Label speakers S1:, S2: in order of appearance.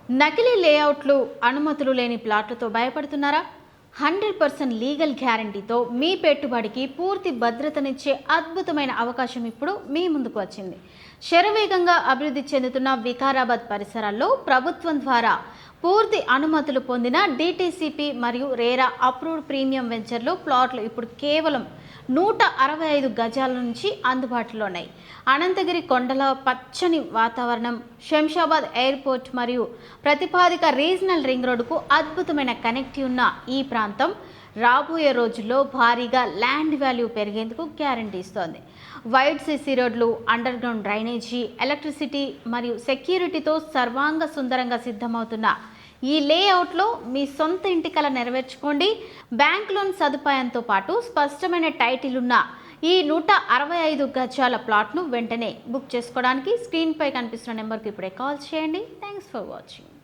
S1: నకిలీ లేఅవుట్లు, అనుమతులు లేని ప్లాట్లతో భయపడుతున్నారా? 100% లీగల్ గ్యారంటీతో మీ పెట్టుబడికి పూర్తి భద్రతనిచ్చే అద్భుతమైన అవకాశం ఇప్పుడు మీ ముందుకు వచ్చింది. శరవేగంగా అభివృద్ధి చెందుతున్న వికారాబాద్ పరిసరాల్లో ప్రభుత్వం ద్వారా పూర్తి అనుమతులు పొందిన డిటిసిపి మరియు రేరా అప్రూవ్డ్ ప్రీమియం వెంచర్లో ప్లాట్లు ఇప్పుడు కేవలం 165 గజాల నుంచి అందుబాటులో ఉన్నాయి. అనంతగిరి కొండల పచ్చని వాతావరణం, శంషాబాద్ ఎయిర్పోర్ట్ మరియు ప్రతిపాదిక రీజనల్ రింగ్ రోడ్డుకు అద్భుతమైన కనెక్ట్ ఉన్న ఈ ప్రాంతం రాబోయే రోజుల్లో భారీగా ల్యాండ్ వాల్యూ పెరిగేందుకు గ్యారంటీ ఇస్తోంది. వైడ్ సిసి రోడ్లు, అండర్ గ్రౌండ్ డ్రైనేజీ, ఎలక్ట్రిసిటీ మరియు సెక్యూరిటీతో సర్వాంగ సుందరంగా సిద్ధమవుతున్న ఈ లేఅవుట్లో మీ సొంత ఇంటి కల నెరవేర్చుకోండి. బ్యాంక్ లోన్ సదుపాయంతో పాటు స్పష్టమైన టైటిల్ ఉన్న ఈ 165 గజాల ప్లాట్ను వెంటనే బుక్ చేసుకోవడానికి స్క్రీన్పై కనిపిస్తున్న నెంబర్కి ఇప్పుడే కాల్ చేయండి. Thanks for watching.